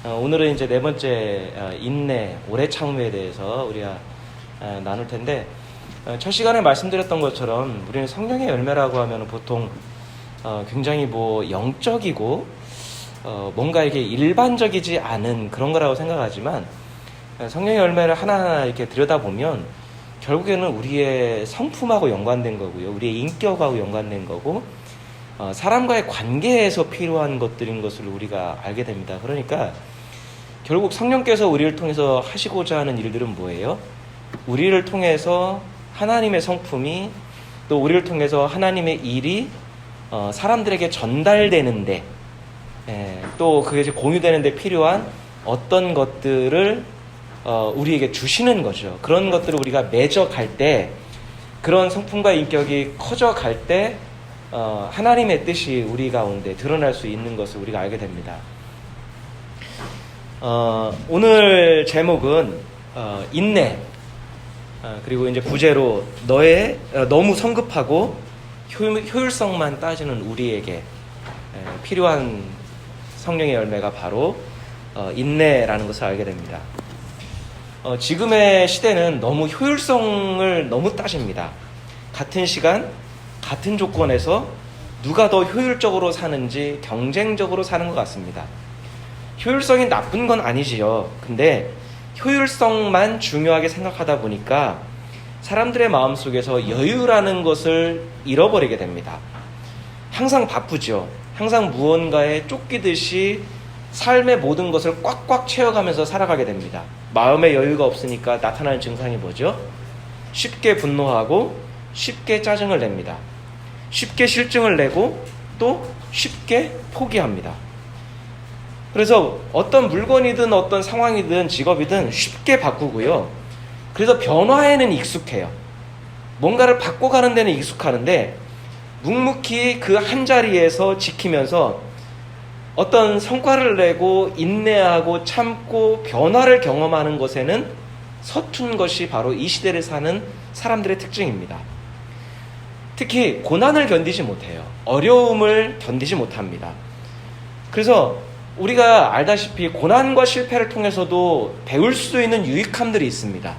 오늘은 이제 네 번째 인내, 오래 참음에 대해서 우리가 나눌 텐데, 첫 시간에 말씀드렸던 것처럼 우리는 성령의 열매라고 하면 보통 굉장히 영적이고 뭔가 이게 일반적이지 않은 그런 거라고 생각하지만, 성령의 열매를 하나하나 이렇게 들여다보면 결국에는 우리의 성품하고 연관된 거고요, 우리의 인격하고 연관된 거고, 사람과의 관계에서 필요한 것들인 것을 우리가 알게 됩니다. 그러니까 결국 성령께서 우리를 통해서 하시고자 하는 일들은 뭐예요? 우리를 통해서 하나님의 성품이, 또 우리를 통해서 하나님의 일이 사람들에게 전달되는데, 또 그게 이제 공유되는데 필요한 어떤 것들을 우리에게 주시는 거죠. 그런 것들을 우리가 맺어갈 때, 그런 성품과 인격이 커져갈 때 하나님의 뜻이 우리 가운데 드러날 수 있는 것을 우리가 알게 됩니다. 오늘 제목은 인내, 그리고 이제 부제로 너무 성급하고 효율성만 따지는 우리에게 필요한 성령의 열매가 바로 인내라는 것을 알게 됩니다. 지금의 시대는 너무 효율성을 너무 따집니다. 같은 시간, 같은 조건에서 누가 더 효율적으로 사는지 경쟁적으로 사는 것 같습니다. 효율성이 나쁜 건 아니지요. 근데 효율성만 중요하게 생각하다 보니까 사람들의 마음속에서 여유라는 것을 잃어버리게 됩니다. 항상 바쁘죠. 항상 무언가에 쫓기듯이 삶의 모든 것을 꽉꽉 채워가면서 살아가게 됩니다. 마음의 여유가 없으니까 나타나는 증상이 뭐죠? 쉽게 분노하고 쉽게 짜증을 냅니다. 쉽게 실증을 내고 또 쉽게 포기합니다. 그래서 어떤 물건이든 어떤 상황이든 직업이든 쉽게 바꾸고요. 그래서 변화에는 익숙해요. 뭔가를 바꿔가는 데는 익숙하는데 묵묵히 그 한 자리에서 지키면서 어떤 성과를 내고 인내하고 참고 변화를 경험하는 것에는 서툰 것이 바로 이 시대를 사는 사람들의 특징입니다. 특히 고난을 견디지 못해요. 어려움을 견디지 못합니다. 그래서 우리가 알다시피 고난과 실패를 통해서도 배울 수 있는 유익함들이 있습니다.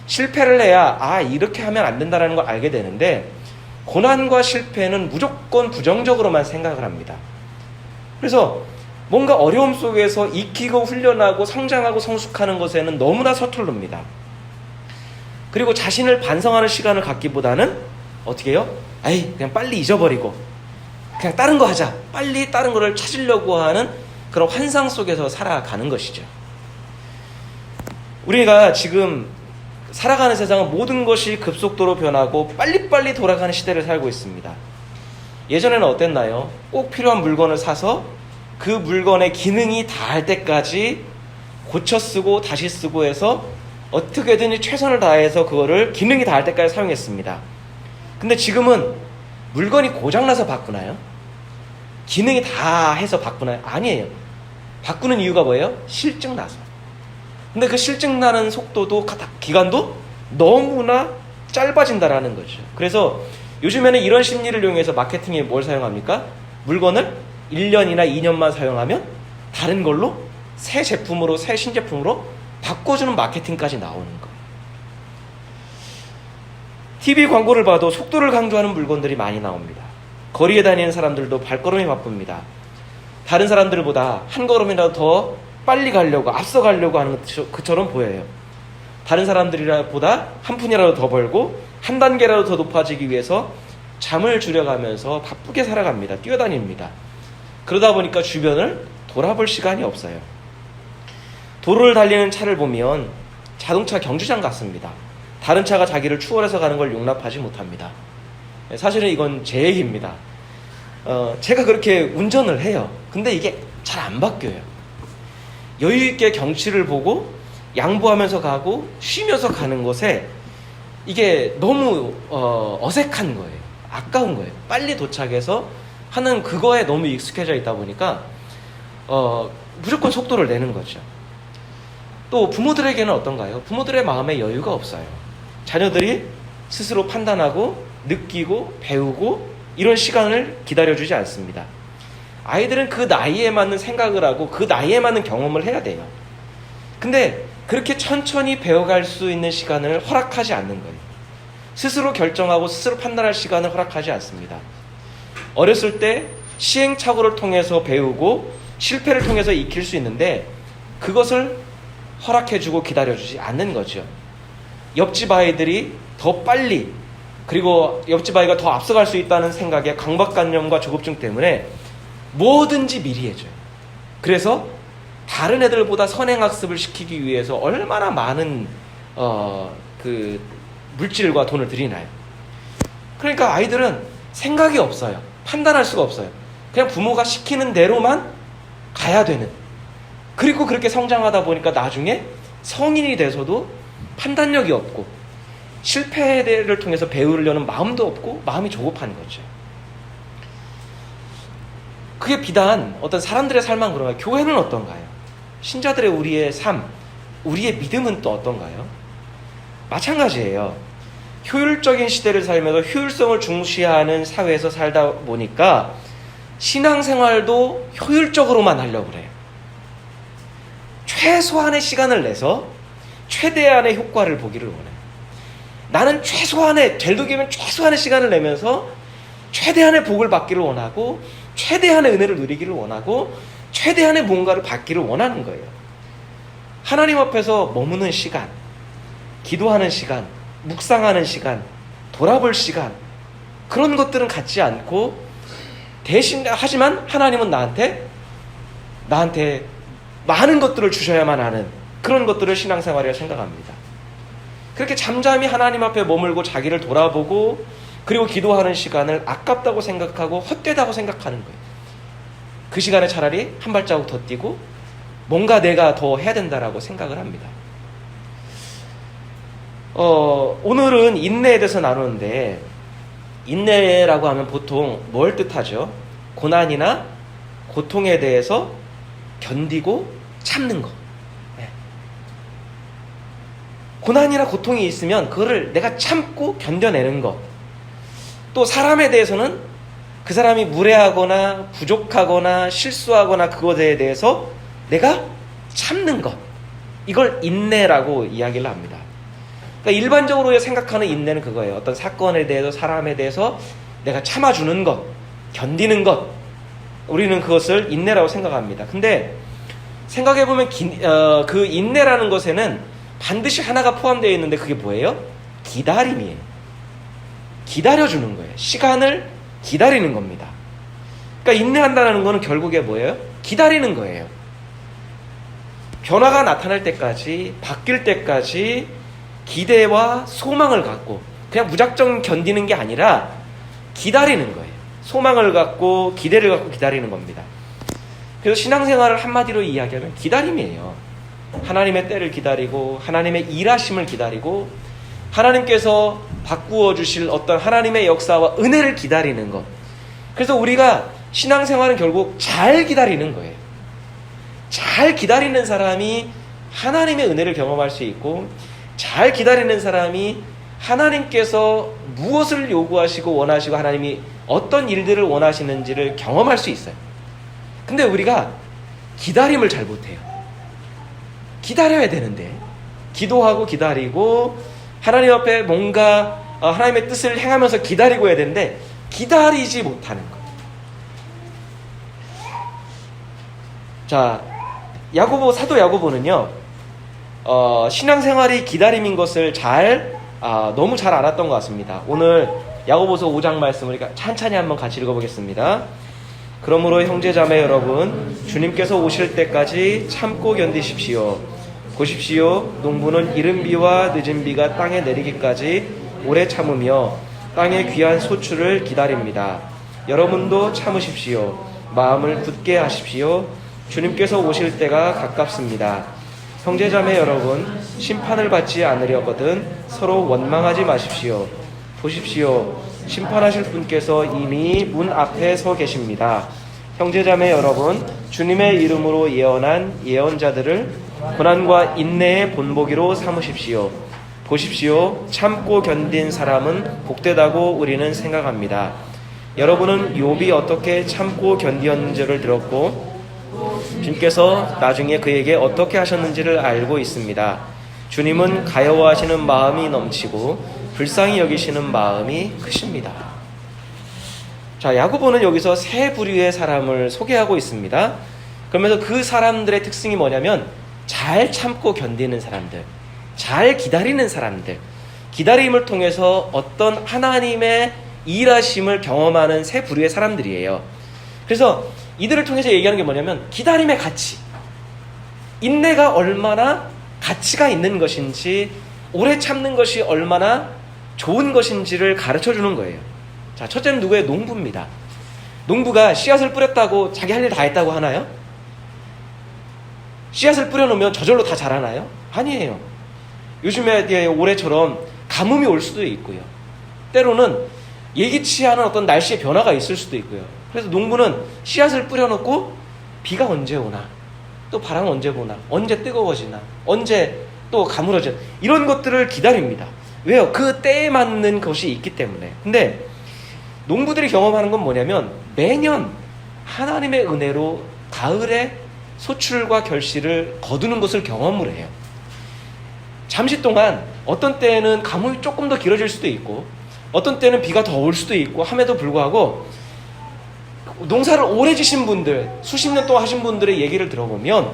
실패를 해야 이렇게 하면 안 된다는 걸 알게 되는데, 고난과 실패는 무조건 부정적으로만 생각을 합니다. 그래서 뭔가 어려움 속에서 익히고 훈련하고 성장하고 성숙하는 것에는 너무나 서툴릅니다. 그리고 자신을 반성하는 시간을 갖기보다는 어떻게 해요? 그냥 빨리 잊어버리고 그냥 다른 거 하자, 빨리 다른 거를 찾으려고 하는 그런 환상 속에서 살아가는 것이죠. 우리가 지금 살아가는 세상은 모든 것이 급속도로 변하고 빨리빨리 돌아가는 시대를 살고 있습니다. 예전에는 어땠나요? 꼭 필요한 물건을 사서 그 물건의 기능이 다할 때까지 고쳐 쓰고 다시 쓰고 해서 어떻게든 최선을 다해서 그거를 기능이 다할 때까지 사용했습니다. 근데 지금은 물건이 고장나서 바꾸나요? 기능이 다 해서 바꾸나요? 아니에요. 바꾸는 이유가 뭐예요? 실증나서. 근데 그 실증나는 속도도 기간도 너무나 짧아진다라는 거죠. 그래서 요즘에는 이런 심리를 이용해서 마케팅에 뭘 사용합니까? 물건을 1년이나 2년만 사용하면 다른 걸로 새 제품으로, 새 신제품으로 바꿔주는 마케팅까지 나오는 거예요. TV 광고를 봐도 속도를 강조하는 물건들이 많이 나옵니다. 거리에 다니는 사람들도 발걸음이 바쁩니다. 다른 사람들보다 한 걸음이라도 더 빨리 가려고, 앞서 가려고 하는 것처럼 보여요. 다른 사람들보다 한 푼이라도 더 벌고 한 단계라도 더 높아지기 위해서 잠을 줄여가면서 바쁘게 살아갑니다. 뛰어다닙니다. 그러다 보니까 주변을 돌아볼 시간이 없어요. 도로를 달리는 차를 보면 자동차 경주장 같습니다. 다른 차가 자기를 추월해서 가는 걸 용납하지 못합니다. 사실은 이건 제 얘기입니다. 제가 그렇게 운전을 해요. 근데 이게 잘 안 바뀌어요. 여유있게 경치를 보고 양보하면서 가고 쉬면서 가는 것에 이게 너무 어색한 거예요. 아까운 거예요. 빨리 도착해서 하는 그거에 너무 익숙해져 있다 보니까 무조건 속도를 내는 거죠. 또 부모들에게는 어떤가요? 부모들의 마음에 여유가 없어요. 자녀들이 스스로 판단하고 느끼고 배우고 이런 시간을 기다려주지 않습니다. 아이들은 그 나이에 맞는 생각을 하고 그 나이에 맞는 경험을 해야 돼요. 근데 그렇게 천천히 배워갈 수 있는 시간을 허락하지 않는 거예요. 스스로 결정하고 스스로 판단할 시간을 허락하지 않습니다. 어렸을 때 시행착오를 통해서 배우고 실패를 통해서 익힐 수 있는데 그것을 허락해주고 기다려주지 않는 거죠. 옆집 아이들이 더 빨리, 그리고 옆집 아이가 더 앞서갈 수 있다는 생각에 강박관념과 조급증 때문에 뭐든지 미리 해줘요. 그래서 다른 애들보다 선행학습을 시키기 위해서 얼마나 많은 그 물질과 돈을 들이나요. 그러니까 아이들은 생각이 없어요. 판단할 수가 없어요. 그냥 부모가 시키는 대로만 가야 되는. 그리고 그렇게 성장하다 보니까 나중에 성인이 돼서도 판단력이 없고 실패를 통해서 배우려는 마음도 없고 마음이 조급한 거죠. 그게 비단 어떤 사람들의 삶만 그런가요? 교회는 어떤가요? 신자들의 우리의 삶, 우리의 믿음은 또 어떤가요? 마찬가지예요. 효율적인 시대를 살면서 효율성을 중시하는 사회에서 살다 보니까 신앙생활도 효율적으로만 하려고 그래요. 최소한의 시간을 내서 최대한의 효과를 보기를 원해요. 나는 최소한의, 될도기면 최소한의 시간을 내면서 최대한의 복을 받기를 원하고 최대한의 은혜를 누리기를 원하고 최대한의 뭔가를 받기를 원하는 거예요. 하나님 앞에서 머무는 시간, 기도하는 시간, 묵상하는 시간, 돌아볼 시간, 그런 것들은 갖지 않고 대신, 하지만 하나님은 나한테 많은 것들을 주셔야만 하는 그런 것들을 신앙생활이라고 생각합니다. 그렇게 잠잠히 하나님 앞에 머물고 자기를 돌아보고 그리고 기도하는 시간을 아깝다고 생각하고 헛되다고 생각하는 거예요. 그 시간에 차라리 한 발자국 더 뛰고 뭔가 내가 더 해야 된다라고 생각을 합니다. 오늘은 인내에 대해서 나누는데, 인내라고 하면 보통 뭘 뜻하죠? 고난이나 고통에 대해서 견디고 참는 거. 네. 고난이나 고통이 있으면 그거를 내가 참고 견뎌내는 것. 또 사람에 대해서는 그 사람이 무례하거나 부족하거나 실수하거나 그것에 대해서 내가 참는 것. 이걸 인내라고 이야기를 합니다. 그러니까 일반적으로 생각하는 인내는 그거예요. 어떤 사건에 대해서, 사람에 대해서 내가 참아주는 것, 견디는 것. 우리는 그것을 인내라고 생각합니다. 근데 생각해보면 그 인내라는 것에는 반드시 하나가 포함되어 있는데 그게 뭐예요? 기다림이에요. 기다려주는 거예요. 시간을 기다리는 겁니다. 그러니까 인내한다는 것은 결국에 뭐예요? 기다리는 거예요. 변화가 나타날 때까지, 바뀔 때까지 기대와 소망을 갖고 그냥 무작정 견디는 게 아니라 기다리는 거예요. 소망을 갖고 기대를 갖고 기다리는 겁니다. 그래서 신앙생활을 한마디로 이야기하면 기다림이에요. 하나님의 때를 기다리고 하나님의 일하심을 기다리고 하나님께서 바꾸어 주실 어떤 하나님의 역사와 은혜를 기다리는 것. 그래서 우리가 신앙생활은 결국 잘 기다리는 거예요. 잘 기다리는 사람이 하나님의 은혜를 경험할 수 있고, 잘 기다리는 사람이 하나님께서 무엇을 요구하시고 원하시고 하나님이 어떤 일들을 원하시는지를 경험할 수 있어요. 근데 우리가 기다림을 잘 못해요. 기다려야 되는데, 기도하고 기다리고 하나님 앞에 뭔가 하나님의 뜻을 행하면서 기다리고 해야 되는데 기다리지 못하는 것. 자, 사도 야고보는요, 신앙생활이 기다림인 것을 너무 잘 알았던 것 같습니다. 오늘 야고보서 5장 말씀을 우리가 찬찬히 한번 같이 읽어보겠습니다. 그러므로 형제자매 여러분, 주님께서 오실 때까지 참고 견디십시오. 보십시오, 농부는 이른 비와 늦은 비가 땅에 내리기까지 오래 참으며 땅의 귀한 소출을 기다립니다. 여러분도 참으십시오. 마음을 굳게 하십시오. 주님께서 오실 때가 가깝습니다. 형제자매 여러분, 심판을 받지 않으려거든 서로 원망하지 마십시오. 보십시오, 심판하실 분께서 이미 문 앞에 서 계십니다. 형제자매 여러분, 주님의 이름으로 예언한 예언자들을 고난과 인내의 본보기로 삼으십시오. 보십시오, 참고 견딘 사람은 복되다고 우리는 생각합니다. 여러분은 욥이 어떻게 참고 견디었는지를 들었고 주님께서 나중에 그에게 어떻게 하셨는지를 알고 있습니다. 주님은 가여워하시는 마음이 넘치고 불쌍히 여기시는 마음이 크십니다. 자, 야고보는 여기서 세 부류의 사람을 소개하고 있습니다. 그러면서 그 사람들의 특징이 뭐냐면 잘 참고 견디는 사람들, 잘 기다리는 사람들, 기다림을 통해서 어떤 하나님의 일하심을 경험하는 세 부류의 사람들이에요. 그래서 이들을 통해서 얘기하는 게 뭐냐면 기다림의 가치, 인내가 얼마나 가치가 있는 것인지, 오래 참는 것이 얼마나 좋은 것인지를 가르쳐 주는 거예요. 자, 첫째는 누구예요? 농부입니다. 농부가 씨앗을 뿌렸다고 자기 할 일 다 했다고 하나요? 씨앗을 뿌려놓으면 저절로 다 자라나요? 아니에요. 요즘에 올해처럼 가뭄이 올 수도 있고요. 때로는 예기치 않은 어떤 날씨의 변화가 있을 수도 있고요. 그래서 농부는 씨앗을 뿌려놓고 비가 언제 오나, 또 바람 언제 부나, 언제 뜨거워지나, 언제 또 가물어지나, 이런 것들을 기다립니다. 왜요? 그 때에 맞는 것이 있기 때문에. 근데 농부들이 경험하는 건 뭐냐면 매년 하나님의 은혜로 가을에 소출과 결실을 거두는 것을 경험을 해요. 잠시 동안 어떤 때는 가뭄이 조금 더 길어질 수도 있고 어떤 때는 비가 더 올 수도 있고 함에도 불구하고 농사를 오래 지신 분들, 수십 년 동안 하신 분들의 얘기를 들어보면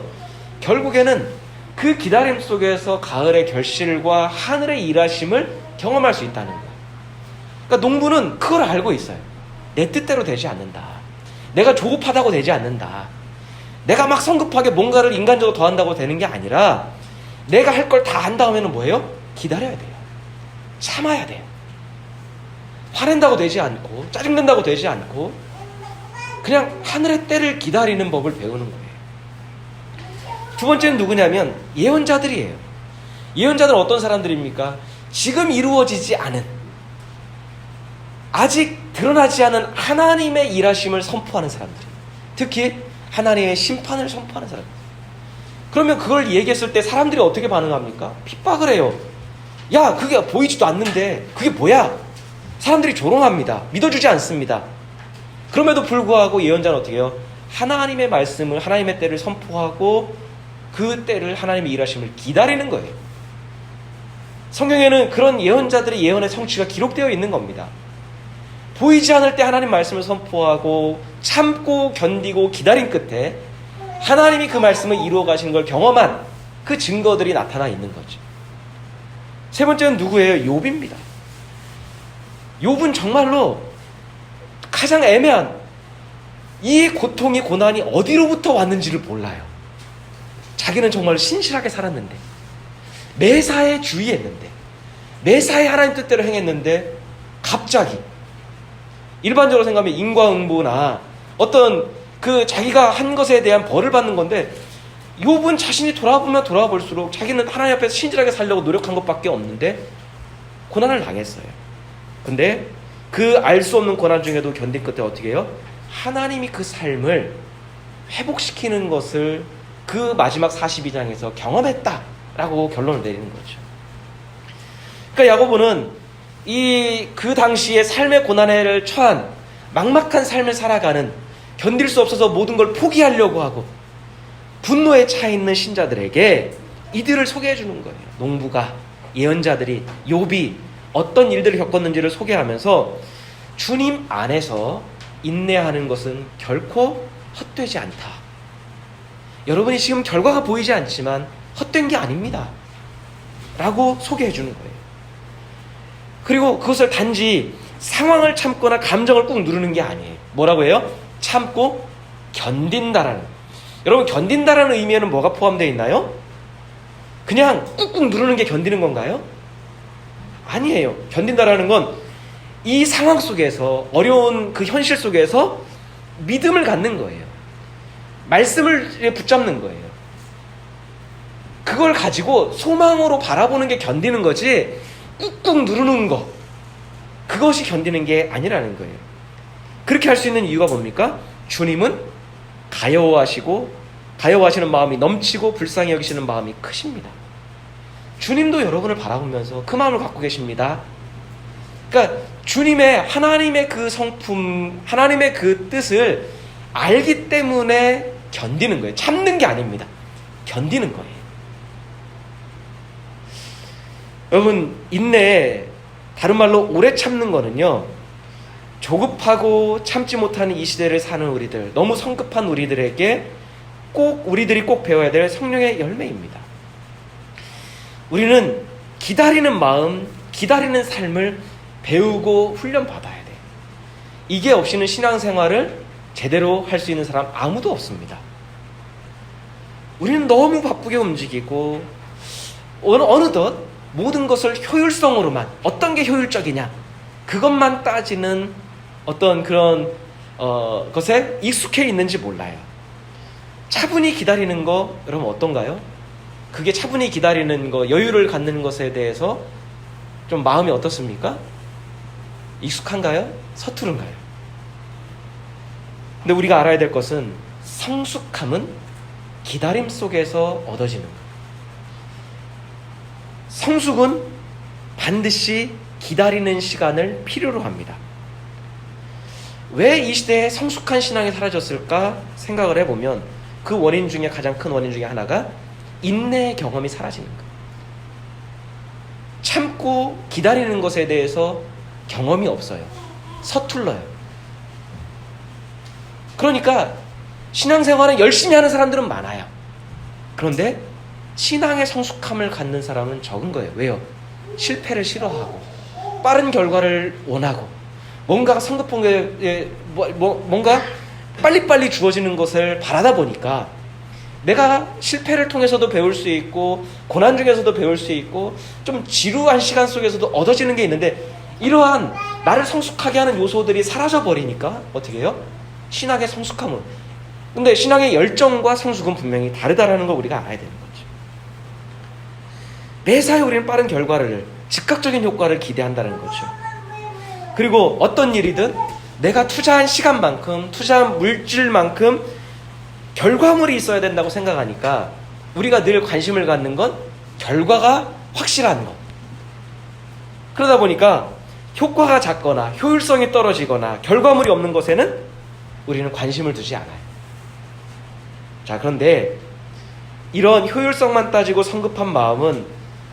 결국에는 그 기다림 속에서 가을의 결실과 하늘의 일하심을 경험할 수 있다는 거예요. 그러니까 농부는 그걸 알고 있어요. 내 뜻대로 되지 않는다. 내가 조급하다고 되지 않는다. 내가 막 성급하게 뭔가를 인간적으로 더한다고 되는 게 아니라 내가 할 걸 다 한 다음에는 뭐예요? 기다려야 돼요. 참아야 돼요. 화낸다고 되지 않고 짜증낸다고 되지 않고 그냥 하늘의 때를 기다리는 법을 배우는 거예요. 두 번째는 누구냐면 예언자들이에요. 예언자들은 어떤 사람들입니까? 지금 이루어지지 않은, 아직 드러나지 않은 하나님의 일하심을 선포하는 사람들이에요. 특히 하나님의 심판을 선포하는 사람들. 그러면 그걸 얘기했을 때 사람들이 어떻게 반응합니까? 핍박을 해요. 야, 그게 보이지도 않는데 그게 뭐야? 사람들이 조롱합니다. 믿어주지 않습니다. 그럼에도 불구하고 예언자는 어떻게 해요? 하나님의 말씀을, 하나님의 때를 선포하고 그 때를, 하나님의 일하심을 기다리는 거예요. 성경에는 그런 예언자들의 예언의 성취가 기록되어 있는 겁니다. 보이지 않을 때 하나님 말씀을 선포하고 참고 견디고 기다린 끝에 하나님이 그 말씀을 이루어 가신 걸 경험한 그 증거들이 나타나 있는 거죠. 세 번째는 누구예요? 욥입니다. 욥은 정말로 가장 애매한, 이 고통이, 고난이 어디로부터 왔는지를 몰라요. 자기는 정말 신실하게 살았는데, 매사에 주의했는데, 매사에 하나님 뜻대로 행했는데 갑자기 일반적으로 생각하면 인과응보나 어떤 그 자기가 한 것에 대한 벌을 받는 건데, 욥은 자신이 돌아보면 돌아볼수록 자기는 하나님 앞에서 신실하게 살려고 노력한 것밖에 없는데 고난을 당했어요. 근데 그 알 수 없는 고난 중에도 견딘 끝에 어떻게 해요? 하나님이 그 삶을 회복시키는 것을 그 마지막 42장에서 경험했다라고 결론을 내리는 거죠. 그러니까 야고보는 그 당시에 삶의 고난을 처한 막막한 삶을 살아가는, 견딜 수 없어서 모든 걸 포기하려고 하고 분노에 차 있는 신자들에게 이들을 소개해 주는 거예요. 농부가, 예언자들이, 욥이 어떤 일들을 겪었는지를 소개하면서 주님 안에서 인내하는 것은 결코 헛되지 않다. 여러분이 지금 결과가 보이지 않지만 헛된 게 아닙니다. 라고 소개해 주는 거예요. 그리고 그것을 단지 상황을 참거나 감정을 꾹 누르는 게 아니에요. 뭐라고 해요? 참고 견딘다라는. 여러분, 견딘다라는 의미에는 뭐가 포함되어 있나요? 그냥 꾹꾹 누르는 게 견디는 건가요? 아니에요. 견딘다라는 건 이 상황 속에서, 어려운 그 현실 속에서 믿음을 갖는 거예요. 말씀을 붙잡는 거예요. 그걸 가지고 소망으로 바라보는 게 견디는 거지, 꾹꾹 누르는 거, 그것이 견디는 게 아니라는 거예요. 그렇게 할 수 있는 이유가 뭡니까? 주님은 가여워하시는 마음이 넘치고 불쌍히 여기시는 마음이 크십니다. 주님도 여러분을 바라보면서 그 마음을 갖고 계십니다. 그러니까 주님의 하나님의 그 성품, 하나님의 그 뜻을 알기 때문에 견디는 거예요. 참는 게 아닙니다. 견디는 거예요. 여러분, 인내, 다른 말로 오래 참는 거는요, 조급하고 참지 못하는 이 시대를 사는 우리들, 너무 성급한 우리들에게 우리들이 꼭 배워야 될 성령의 열매입니다. 우리는 기다리는 마음, 기다리는 삶을 배우고 훈련받아야 돼. 이게 없이는 신앙생활을 제대로 할 수 있는 사람 아무도 없습니다. 우리는 너무 바쁘게 움직이고 어느덧 모든 것을 효율성으로만, 어떤 게 효율적이냐 그것만 따지는 어떤 그런 것에 익숙해 있는지 몰라요. 차분히 기다리는 거 여러분 어떤가요? 그게 차분히 기다리는 거, 여유를 갖는 것에 대해서 좀 마음이 어떻습니까? 익숙한가요? 서투른가요? 근데 우리가 알아야 될 것은 성숙함은 기다림 속에서 얻어지는 거예요. 성숙은 반드시 기다리는 시간을 필요로 합니다. 왜 이 시대에 성숙한 신앙이 사라졌을까 생각을 해보면 그 원인 중에 가장 큰 원인 중에 하나가 인내의 경험이 사라지는 거예요. 참고 기다리는 것에 대해서 경험이 없어요. 서툴러요. 그러니까 신앙생활을 열심히 하는 사람들은 많아요. 그런데 신앙의 성숙함을 갖는 사람은 적은 거예요. 왜요? 실패를 싫어하고 빠른 결과를 원하고 뭔가 성급한 게 뭔가 빨리빨리 주어지는 것을 바라다 보니까 내가 실패를 통해서도 배울 수 있고 고난 중에서도 배울 수 있고 좀 지루한 시간 속에서도 얻어지는 게 있는데, 이러한 나를 성숙하게 하는 요소들이 사라져버리니까 어떻게 해요? 신학의 성숙함은. 근데 신학의 열정과 성숙은 분명히 다르다라는 걸 우리가 알아야 되는 거죠. 매사에 우리는 빠른 결과를, 즉각적인 효과를 기대한다는 거죠. 그리고 어떤 일이든 내가 투자한 시간만큼, 투자한 물질만큼 결과물이 있어야 된다고 생각하니까 우리가 늘 관심을 갖는 건 결과가 확실한 것. 그러다 보니까 효과가 작거나 효율성이 떨어지거나 결과물이 없는 것에는 우리는 관심을 두지 않아요. 자, 그런데 이런 효율성만 따지고 성급한 마음은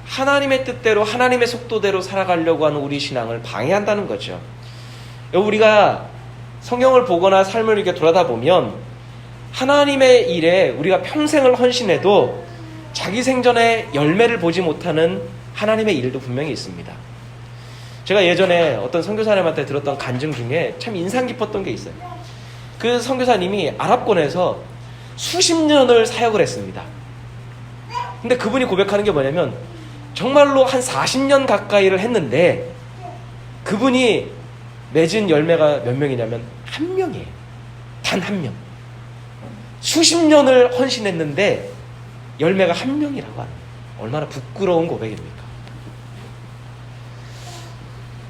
하나님의 뜻대로, 하나님의 속도대로 살아가려고 하는 우리 신앙을 방해한다는 거죠. 우리가 성경을 보거나 삶을 이렇게 돌아다 보면 하나님의 일에 우리가 평생을 헌신해도 자기 생전에 열매를 보지 못하는 하나님의 일도 분명히 있습니다. 제가 예전에 어떤 선교사님한테 들었던 간증 중에 참 인상 깊었던 게 있어요. 그 선교사님이 아랍권에서 수십 년을 사역을 했습니다. 근데 그분이 고백하는 게 뭐냐면 정말로 한 40년 가까이를 했는데 그분이 맺은 열매가 몇 명이냐면 한 명이에요. 단 한 명. 수십 년을 헌신했는데 열매가 한 명이라고 하는, 얼마나 부끄러운 고백입니까?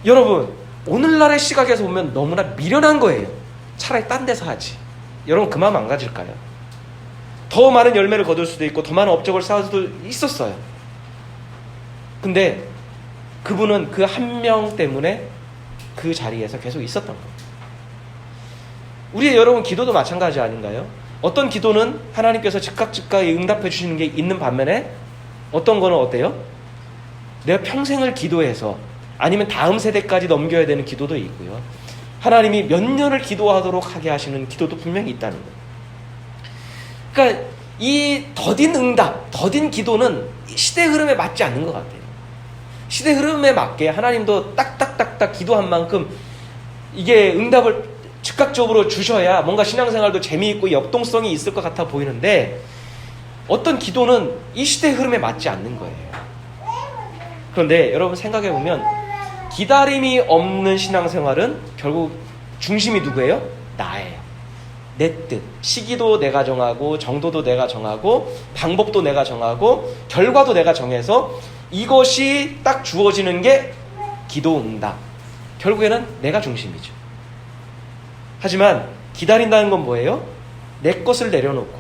여러분, 오늘날의 시각에서 보면 너무나 미련한 거예요. 차라리 딴 데서 하지. 여러분, 그 마음 안 가질까요? 더 많은 열매를 거둘 수도 있고 더 많은 업적을 쌓을 수도 있었어요. 근데 그분은 그 한 명 때문에 그 자리에서 계속 있었던 거예요. 우리의 여러분 기도도 마찬가지 아닌가요? 어떤 기도는 하나님께서 즉각 응답해 주시는 게 있는 반면에 어떤 거는 어때요? 내가 평생을 기도해서 아니면 다음 세대까지 넘겨야 되는 기도도 있고요. 하나님이 몇 년을 기도하도록 하게 하시는 기도도 분명히 있다는 거예요. 그러니까 이 더딘 응답, 더딘 기도는 시대 흐름에 맞지 않는 것 같아요. 시대 흐름에 맞게 하나님도 딱딱딱딱 기도한 만큼 이게 응답을 즉각적으로 주셔야 뭔가 신앙생활도 재미있고 역동성이 있을 것 같아 보이는데 어떤 기도는 이 시대 흐름에 맞지 않는 거예요. 그런데 여러분 생각해보면 기다림이 없는 신앙생활은 결국 중심이 누구예요? 나예요. 내 뜻, 시기도 내가 정하고 정도도 내가 정하고 방법도 내가 정하고 결과도 내가 정해서 이것이 딱 주어지는 게 기도 응답. 결국에는 내가 중심이죠. 하지만 기다린다는 건 뭐예요? 내 것을 내려놓고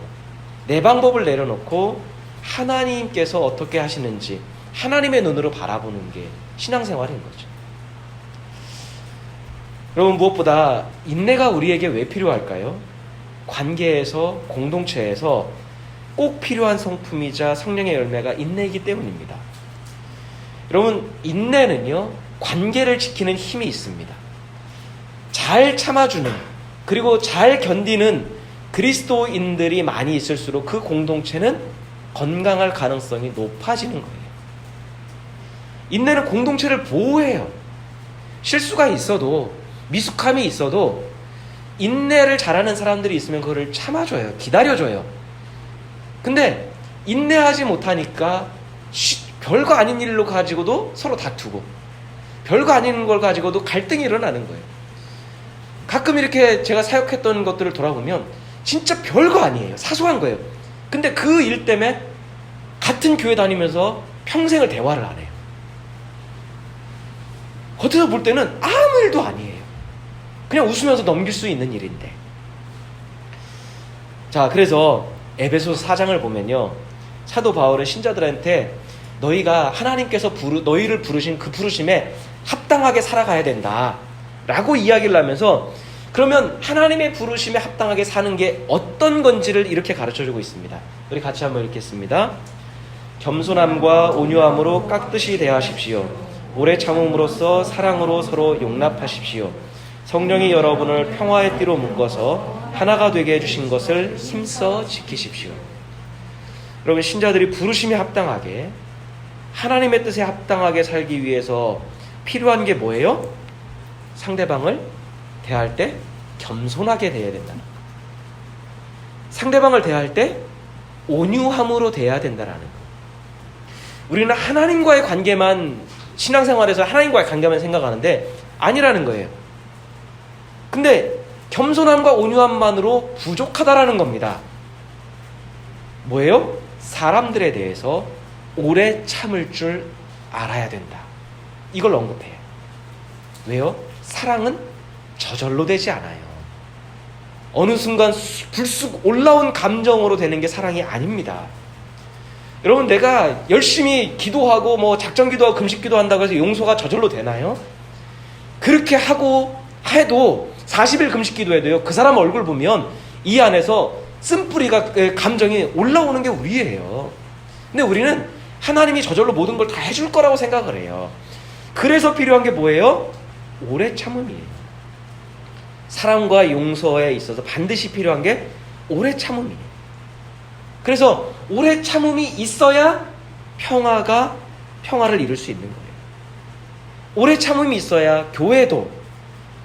내 방법을 내려놓고 하나님께서 어떻게 하시는지 하나님의 눈으로 바라보는 게 신앙생활인 거죠. 여러분, 무엇보다 인내가 우리에게 왜 필요할까요? 관계에서, 공동체에서 꼭 필요한 성품이자 성령의 열매가 인내이기 때문입니다. 여러분, 인내는요, 관계를 지키는 힘이 있습니다. 잘 참아주는, 그리고 잘 견디는 그리스도인들이 많이 있을수록 그 공동체는 건강할 가능성이 높아지는 거예요. 인내는 공동체를 보호해요. 실수가 있어도, 미숙함이 있어도 인내를 잘하는 사람들이 있으면 그거를 참아줘요. 기다려줘요. 근데 인내하지 못하니까 별거 아닌 일로 가지고도 서로 다투고, 별거 아닌 걸 가지고도 갈등이 일어나는 거예요. 가끔 이렇게 제가 사역했던 것들을 돌아보면 진짜 별거 아니에요. 사소한 거예요. 근데 그 일 때문에 같은 교회 다니면서 평생을 대화를 안 해요. 겉에서 볼 때는 아무 일도 아니에요. 그냥 웃으면서 넘길 수 있는 일인데. 자, 그래서 에베소서 4장을 보면요, 사도 바울은 신자들한테 너희가 하나님께서 너희를 부르신 그 부르심에 합당하게 살아가야 된다 라고 이야기를 하면서, 그러면 하나님의 부르심에 합당하게 사는 게 어떤 건지를 이렇게 가르쳐주고 있습니다. 우리 같이 한번 읽겠습니다. 겸손함과 온유함으로 깍듯이 대하십시오. 오래 참음으로써 사랑으로 서로 용납하십시오. 성령이 여러분을 평화의 띠로 묶어서 하나가 되게 해주신 것을 힘써 지키십시오. 여러분, 신자들이 부르심에 합당하게, 하나님의 뜻에 합당하게 살기 위해서 필요한 게 뭐예요? 상대방을 대할 때 겸손하게 대해야 된다는 거. 상대방을 대할 때 온유함으로 대해야 된다는 거. 우리는 하나님과의 관계만, 신앙생활에서 하나님과의 관계만 생각하는데 아니라는 거예요. 근데 겸손함과 온유함만으로 부족하다라는 겁니다. 뭐예요? 사람들에 대해서 오래 참을 줄 알아야 된다. 이걸 언급해요. 왜요? 사랑은 저절로 되지 않아요. 어느 순간 불쑥 올라온 감정으로 되는 게 사랑이 아닙니다. 여러분, 내가 열심히 기도하고 뭐 작전 기도하고 금식 기도한다고 해서 용서가 저절로 되나요? 그렇게 하고 해도 40일 금식 기도해도요, 그 사람 얼굴 보면 이 안에서 쓴뿌리가, 감정이 올라오는 게 우리예요. 근데 우리는 하나님이 저절로 모든 걸 다 해줄 거라고 생각을 해요. 그래서 필요한 게 뭐예요? 오래 참음이에요. 사랑과 용서에 있어서 반드시 필요한 게 오래 참음이에요. 그래서 오래 참음이 있어야 평화를 이룰 수 있는 거예요. 오래 참음이 있어야 교회도,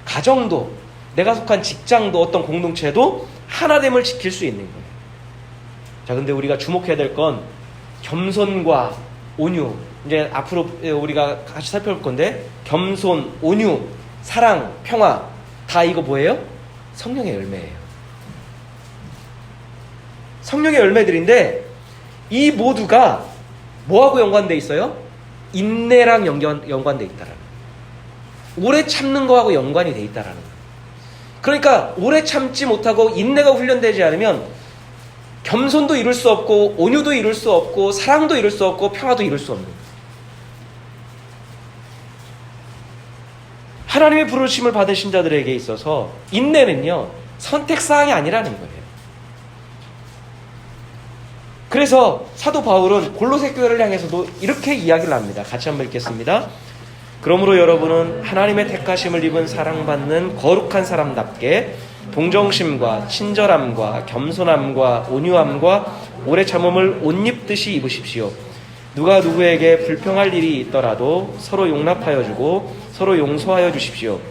가정도, 내가 속한 직장도, 어떤 공동체도 하나됨을 지킬 수 있는 거예요. 자, 근데 우리가 주목해야 될 건 겸손과 온유. 이제 앞으로 우리가 같이 살펴볼 건데, 겸손, 온유, 사랑, 평화, 다 이거 뭐예요? 성령의 열매예요. 성령의 열매들인데, 이 모두가 뭐하고 연관되어 있어요? 인내랑 연관되어 있다라는 거예요. 오래 참는 거하고 연관이 되어 있다라는 거예요. 그러니까 오래 참지 못하고 인내가 훈련되지 않으면 겸손도 이룰 수 없고, 온유도 이룰 수 없고, 사랑도 이룰 수 없고, 평화도 이룰 수 없는 거예요. 하나님의 부르심을 받은 신자들에게 있어서 인내는요, 선택사항이 아니라는 거예요. 그래서 사도 바울은 골로새 교회를 향해서도 이렇게 이야기를 합니다. 같이 한번 읽겠습니다. 그러므로 여러분은 하나님의 택하심을 입은 사랑받는 거룩한 사람답게 동정심과 친절함과 겸손함과 온유함과 오래 참음을 옷 입듯이 입으십시오. 누가 누구에게 불평할 일이 있더라도 서로 용납하여 주고 서로 용서하여 주십시오.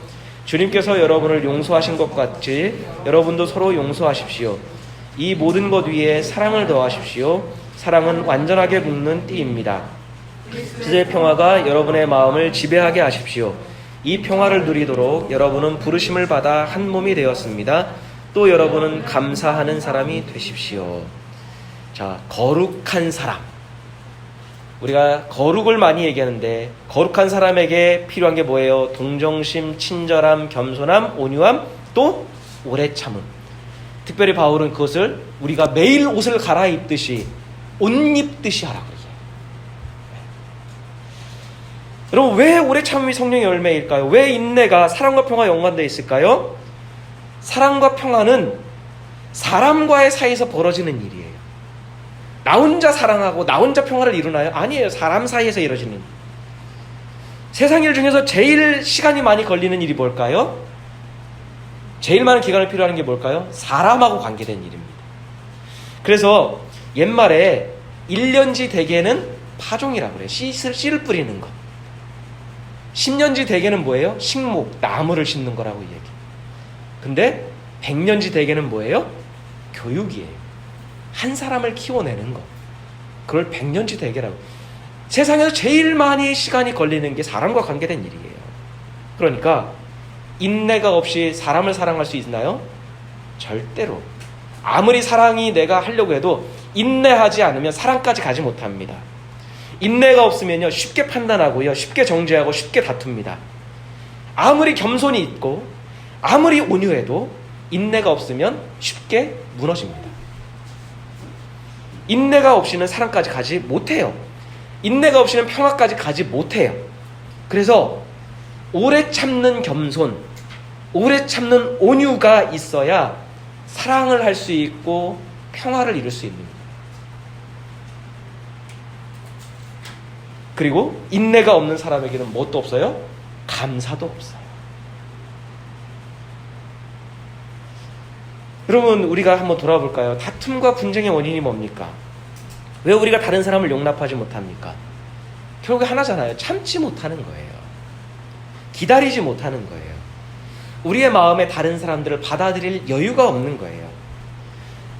주님께서 여러분을 용서하신 것 같이 여러분도 서로 용서하십시오. 이 모든 것 위에 사랑을 더하십시오. 사랑은 완전하게 묶는 띠입니다. 그리스도의 평화가 여러분의 마음을 지배하게 하십시오. 이 평화를 누리도록 여러분은 부르심을 받아 한 몸이 되었습니다. 또 여러분은 감사하는 사람이 되십시오. 자, 거룩한 사람. 우리가 거룩을 많이 얘기하는데 거룩한 사람에게 필요한 게 뭐예요? 동정심, 친절함, 겸손함, 온유함, 또 오래 참음. 특별히 바울은 그것을 우리가 매일 옷을 갈아입듯이 옷 입듯이 하라고 그러죠. 여러분, 왜 오래 참음이 성령의 열매일까요? 왜 인내가 사랑과 평화에 연관되어 있을까요? 사랑과 평화는 사람과의 사이에서 벌어지는 일이에요. 나 혼자 사랑하고 나 혼자 평화를 이루나요? 아니에요. 사람 사이에서 이루어지는 일. 세상 일 중에서 제일 시간이 많이 걸리는 일이 뭘까요? 제일 많은 기간을 필요하는 게 뭘까요? 사람하고 관계된 일입니다. 그래서 옛말에 1년지 대개는 파종이라고 그래요. 씨를 뿌리는 거. 10년지 대개는 뭐예요? 식목, 나무를 심는 거라고 얘기해요. 근데 100년지 대개는 뭐예요? 교육이에요. 한 사람을 키워내는 거. 그걸 100년지 대개라고. 세상에서 제일 많이 시간이 걸리는 게 사람과 관계된 일이에요. 그러니까 인내가 없이 사람을 사랑할 수 있나요? 절대로. 아무리 사랑이 내가 하려고 해도 인내하지 않으면 사랑까지 가지 못합니다. 인내가 없으면요, 쉽게 판단하고요, 쉽게 정죄하고 쉽게 다툽니다. 아무리 겸손이 있고 아무리 온유해도 인내가 없으면 쉽게 무너집니다. 인내가 없이는 사랑까지 가지 못해요. 인내가 없이는 평화까지 가지 못해요. 그래서 오래 참는 겸손, 오래 참는 온유가 있어야 사랑을 할 수 있고 평화를 이룰 수 있는 거예요. 그리고 인내가 없는 사람에게는 뭣도 없어요? 감사도 없어요. 여러분, 우리가 한번 돌아볼까요? 다툼과 분쟁의 원인이 뭡니까? 왜 우리가 다른 사람을 용납하지 못합니까? 결국에 하나잖아요. 참지 못하는 거예요. 기다리지 못하는 거예요. 우리의 마음에 다른 사람들을 받아들일 여유가 없는 거예요.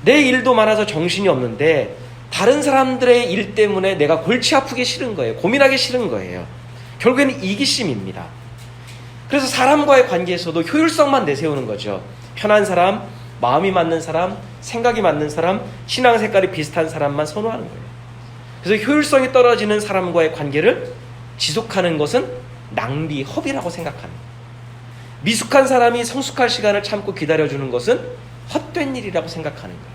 내 일도 많아서 정신이 없는데 다른 사람들의 일 때문에 내가 골치 아프기 싫은 거예요. 고민하기 싫은 거예요. 결국에는 이기심입니다. 그래서 사람과의 관계에서도 효율성만 내세우는 거죠. 편한 사람, 마음이 맞는 사람, 생각이 맞는 사람, 신앙 색깔이 비슷한 사람만 선호하는 거예요. 그래서 효율성이 떨어지는 사람과의 관계를 지속하는 것은 낭비, 허비라고 생각하는 거예요. 미숙한 사람이 성숙할 시간을 참고 기다려주는 것은 헛된 일이라고 생각하는 거예요.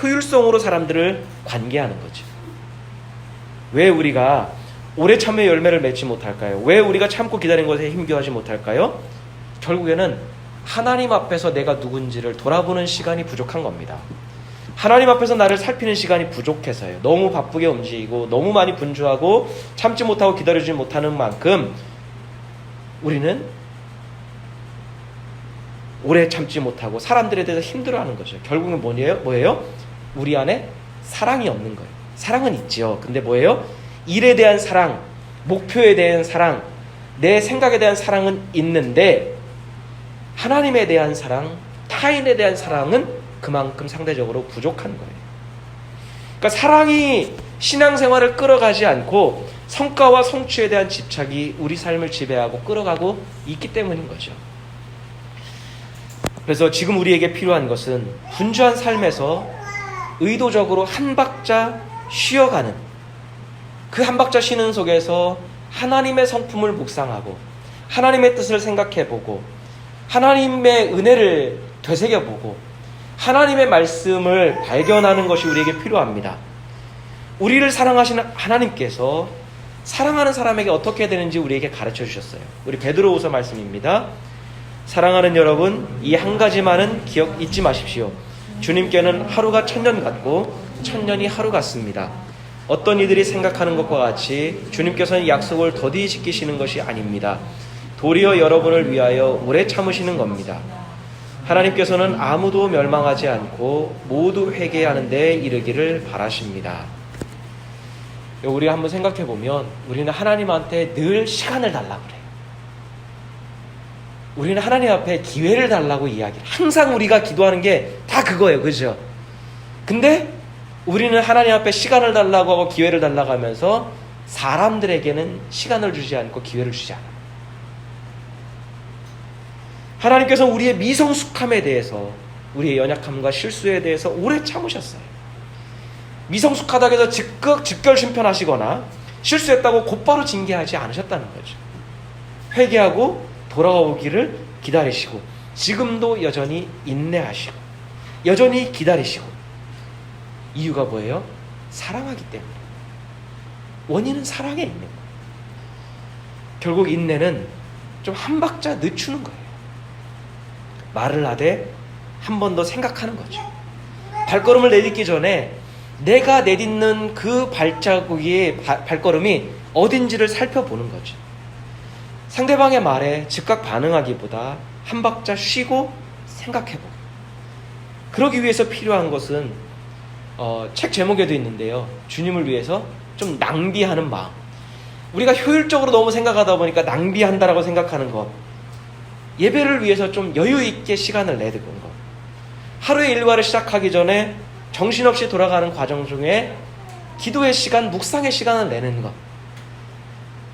효율성으로 사람들을 관계하는 거죠. 왜 우리가 오래 참의 열매를 맺지 못할까요? 왜 우리가 참고 기다린 것에 힘겨워하지 못할까요? 결국에는 하나님 앞에서 내가 누군지를 돌아보는 시간이 부족한 겁니다. 하나님 앞에서 나를 살피는 시간이 부족해서요. 너무 바쁘게 움직이고 너무 많이 분주하고 참지 못하고 기다리지 못하는 만큼 우리는 오래 참지 못하고 사람들에 대해서 힘들어하는 거죠. 결국은 뭐예요? 우리 안에 사랑이 없는 거예요. 사랑은 있지요. 근데 뭐예요? 일에 대한 사랑, 목표에 대한 사랑, 내 생각에 대한 사랑은 있는데 하나님에 대한 사랑, 타인에 대한 사랑은 그만큼 상대적으로 부족한 거예요. 그러니까 사랑이 신앙생활을 끌어가지 않고 성과와 성취에 대한 집착이 우리 삶을 지배하고 끌어가고 있기 때문인 거죠. 그래서 지금 우리에게 필요한 것은 분주한 삶에서 의도적으로 한 박자 쉬어가는, 그 한 박자 쉬는 속에서 하나님의 성품을 묵상하고 하나님의 뜻을 생각해보고 하나님의 은혜를 되새겨보고 하나님의 말씀을 발견하는 것이 우리에게 필요합니다. 우리를 사랑하시는 하나님께서 사랑하는 사람에게 어떻게 되는지 우리에게 가르쳐 주셨어요. 우리 베드로후서 말씀입니다. 사랑하는 여러분, 이 한 가지만은 잊지 마십시오. 주님께는 하루가 1000년 같고 1000년이 하루 같습니다. 어떤 이들이 생각하는 것과 같이 주님께서는 약속을 더디 지키시는 것이 아닙니다. 도리어 여러분을 위하여 오래 참으시는 겁니다. 하나님께서는 아무도 멸망하지 않고 모두 회개하는 데 이르기를 바라십니다. 우리가 한번 생각해 보면 우리는 하나님한테 늘 시간을 달라고 그래요. 우리는 하나님 앞에 기회를 달라고 이야기를. 항상 우리가 기도하는 게 다 그거예요. 그죠? 근데 우리는 하나님 앞에 시간을 달라고 하고 기회를 달라고 하면서 사람들에게는 시간을 주지 않고 기회를 주지 않아요. 하나님께서 우리의 미성숙함에 대해서, 우리의 연약함과 실수에 대해서 오래 참으셨어요. 미성숙하다고 해서 즉결 심판하시거나 실수했다고 곧바로 징계하지 않으셨다는 거죠. 회개하고 돌아오기를 기다리시고 지금도 여전히 인내하시고 여전히 기다리시고. 이유가 뭐예요? 사랑하기 때문에. 원인은 사랑에 있는 거예요. 결국 인내는 좀 한 박자 늦추는 거예요. 말을 하되 한 번 더 생각하는 거죠. 발걸음을 내딛기 전에 내가 내딛는 그 발자국의 발걸음이 어딘지를 살펴보는 거죠. 상대방의 말에 즉각 반응하기보다 한 박자 쉬고 생각해보고, 그러기 위해서 필요한 것은 책 제목에도 있는데요, 주님을 위해서 좀 낭비하는 마음. 우리가 효율적으로 너무 생각하다 보니까 낭비한다라고 생각하는 것, 예배를 위해서 좀 여유 있게 시간을 내두는 것, 하루의 일과를 시작하기 전에 정신없이 돌아가는 과정 중에 기도의 시간, 묵상의 시간을 내는 것,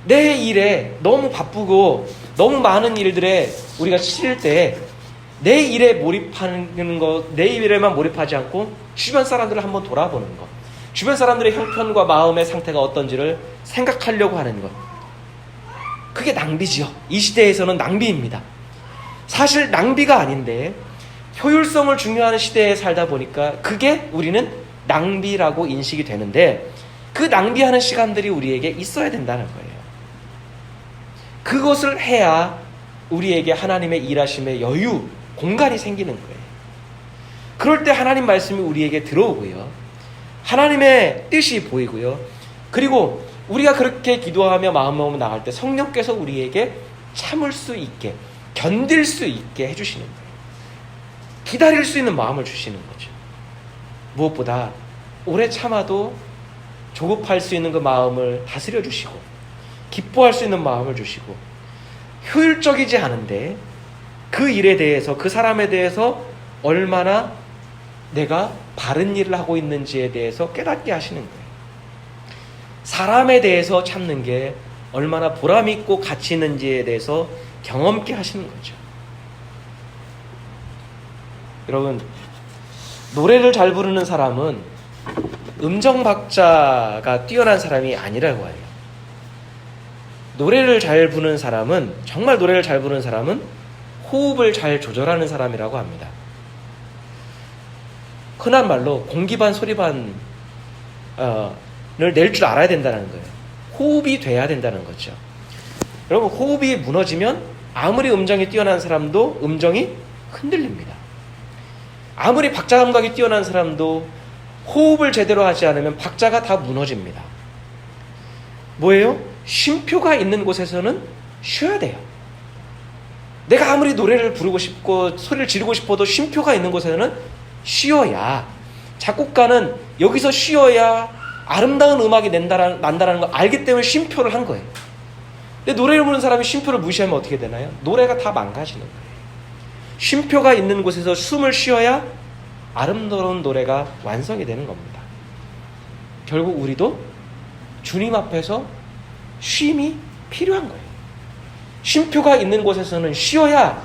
내 일에 너무 바쁘고 너무 많은 일들에 우리가 치일 때 내 일에 몰입하는 것, 내 일에만 몰입하지 않고 주변 사람들을 한번 돌아보는 것, 주변 사람들의 형편과 마음의 상태가 어떤지를 생각하려고 하는 것, 그게 낭비지요. 이 시대에서는 낭비입니다. 사실 낭비가 아닌데 효율성을 중요하는 시대에 살다 보니까 그게 우리는 낭비라고 인식이 되는데, 그 낭비하는 시간들이 우리에게 있어야 된다는 거예요. 그것을 해야 우리에게 하나님의 일하심의 여유, 공간이 생기는 거예요. 그럴 때 하나님 말씀이 우리에게 들어오고요, 하나님의 뜻이 보이고요, 그리고 우리가 그렇게 기도하며 마음 먹으며 나갈 때 성령께서 우리에게 참을 수 있게, 견딜 수 있게 해주시는 거예요. 기다릴 수 있는 마음을 주시는 거죠. 무엇보다 오래 참아도 조급할 수 있는 그 마음을 다스려 주시고, 기뻐할 수 있는 마음을 주시고, 효율적이지 않은데 그 일에 대해서, 그 사람에 대해서 얼마나 내가 바른 일을 하고 있는지에 대해서 깨닫게 하시는 거예요. 사람에 대해서 참는 게 얼마나 보람 있고 가치 있는지에 대해서 경험케 하시는 거죠. 여러분, 노래를 잘 부르는 사람은 음정 박자가 뛰어난 사람이 아니라고 해요. 노래를 잘 부르는 사람은, 정말 노래를 잘 부르는 사람은 호흡을 잘 조절하는 사람이라고 합니다. 흔한 말로 공기반 소리반을 낼 줄 알아야 된다는 거예요. 호흡이 돼야 된다는 거죠. 여러분, 호흡이 무너지면 아무리 음정이 뛰어난 사람도 음정이 흔들립니다. 아무리 박자 감각이 뛰어난 사람도 호흡을 제대로 하지 않으면 박자가 다 무너집니다. 뭐예요? 쉼표가 있는 곳에서는 쉬어야 돼요. 내가 아무리 노래를 부르고 싶고 소리를 지르고 싶어도 쉼표가 있는 곳에서는 쉬어야, 작곡가는 여기서 쉬어야 아름다운 음악이 난다는 걸 알기 때문에 쉼표를 한 거예요. 근데 노래를 부르는 사람이 쉼표를 무시하면 어떻게 되나요? 노래가 다 망가지는 거예요. 쉼표가 있는 곳에서 숨을 쉬어야 아름다운 노래가 완성이 되는 겁니다. 결국 우리도 주님 앞에서 쉼이 필요한 거예요. 쉼표가 있는 곳에서는 쉬어야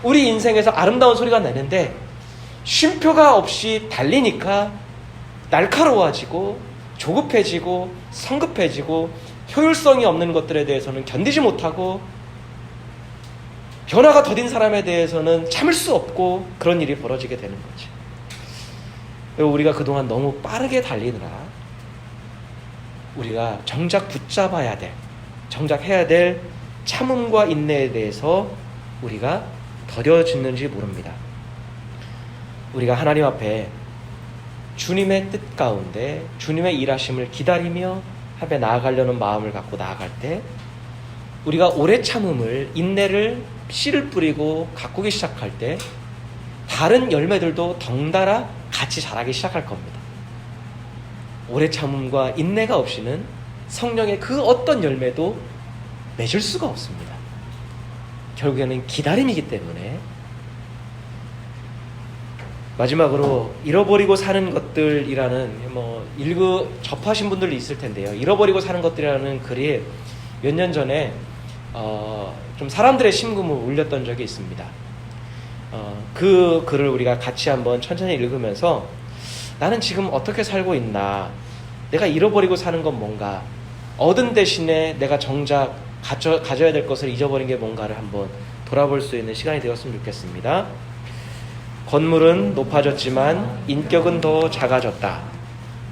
우리 인생에서 아름다운 소리가 나는데, 쉼표가 없이 달리니까 날카로워지고 조급해지고 성급해지고 효율성이 없는 것들에 대해서는 견디지 못하고, 변화가 더딘 사람에 대해서는 참을 수 없고, 그런 일이 벌어지게 되는 거죠. 우리가 그동안 너무 빠르게 달리느라 우리가 정작 붙잡아야 될, 정작 해야 될 참음과 인내에 대해서 우리가 더뎌졌는지 모릅니다. 우리가 하나님 앞에 주님의 뜻 가운데 주님의 일하심을 기다리며 앞에 나아가려는 마음을 갖고 나아갈 때, 우리가 오래 참음을, 인내를, 씨를 뿌리고 가꾸기 시작할 때 다른 열매들도 덩달아 같이 자라기 시작할 겁니다. 오래 참음과 인내가 없이는 성령의 그 어떤 열매도 맺을 수가 없습니다. 결국에는 기다림이기 때문에. 마지막으로 잃어버리고 사는 것들이라는, 접하신 분들도 있을 텐데요. 잃어버리고 사는 것들이라는 글이 몇 년 전에 좀 사람들의 심금을 울렸던 적이 있습니다. 그 글을 우리가 같이 한번 천천히 읽으면서, 나는 지금 어떻게 살고 있나, 내가 잃어버리고 사는 건 뭔가, 얻은 대신에 내가 정작 가져야 될 것을 잊어버린 게 뭔가를 한번 돌아볼 수 있는 시간이 되었으면 좋겠습니다. 건물은 높아졌지만 인격은 더 작아졌다.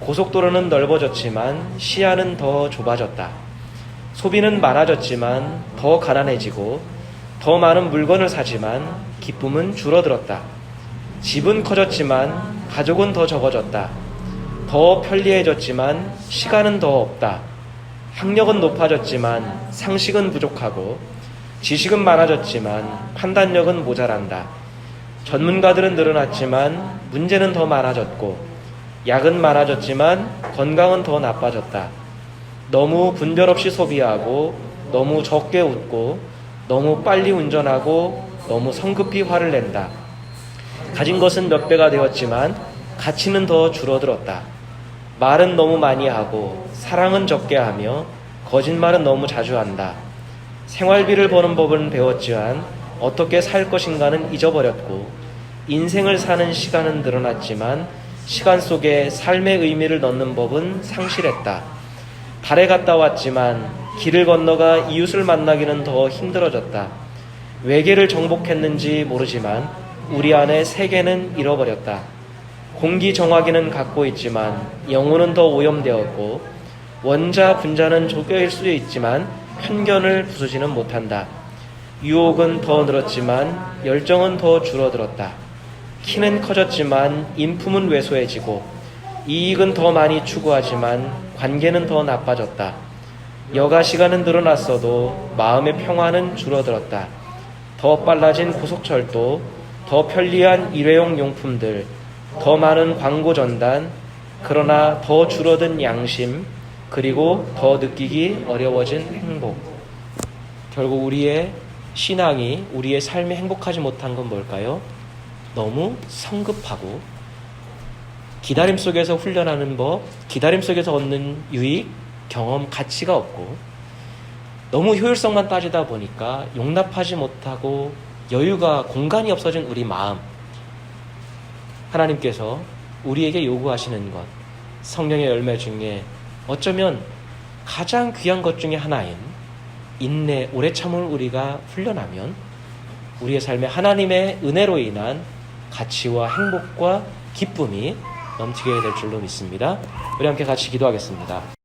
고속도로는 넓어졌지만 시야는 더 좁아졌다. 소비는 많아졌지만 더 가난해지고 더 많은 물건을 사지만 기쁨은 줄어들었다. 집은 커졌지만 가족은 더 적어졌다. 더 편리해졌지만 시간은 더 없다. 학력은 높아졌지만 상식은 부족하고 지식은 많아졌지만 판단력은 모자란다. 전문가들은 늘어났지만 문제는 더 많아졌고 약은 많아졌지만 건강은 더 나빠졌다. 너무 분별 없이 소비하고 너무 적게 웃고 너무 빨리 운전하고 너무 성급히 화를 낸다. 가진 것은 몇 배가 되었지만 가치는 더 줄어들었다. 말은 너무 많이 하고 사랑은 적게 하며 거짓말은 너무 자주 한다. 생활비를 버는 법은 배웠지만 어떻게 살 것인가는 잊어버렸고 인생을 사는 시간은 늘어났지만 시간 속에 삶의 의미를 넣는 법은 상실했다. 달에 갔다 왔지만 길을 건너가 이웃을 만나기는 더 힘들어졌다. 외계를 정복했는지 모르지만 우리 안에 세계는 잃어버렸다. 공기 정화기는 갖고 있지만 영혼은 더 오염되었고 원자 분자는 조개일 수도 있지만 편견을 부수지는 못한다. 유혹은 더 늘었지만 열정은 더 줄어들었다. 키는 커졌지만 인품은 왜소해지고 이익은 더 많이 추구하지만 관계는 더 나빠졌다. 여가 시간은 늘어났어도 마음의 평화는 줄어들었다. 더 빨라진 고속철도, 더 편리한 일회용 용품들, 더 많은 광고 전단, 그러나 더 줄어든 양심, 그리고 더 느끼기 어려워진 행복. 결국 우리의 신앙이, 우리의 삶이 행복하지 못한 건 뭘까요? 너무 성급하고 기다림 속에서 훈련하는 법, 기다림 속에서 얻는 유익, 경험, 가치가 없고 너무 효율성만 따지다 보니까 용납하지 못하고 여유가, 공간이 없어진 우리 마음. 하나님께서 우리에게 요구하시는 것, 성령의 열매 중에 어쩌면 가장 귀한 것 중에 하나인 인내, 오래 참음을 우리가 훈련하면 우리의 삶에 하나님의 은혜로 인한 가치와 행복과 기쁨이 넘치게 될 줄로 믿습니다. 우리 함께 같이 기도하겠습니다.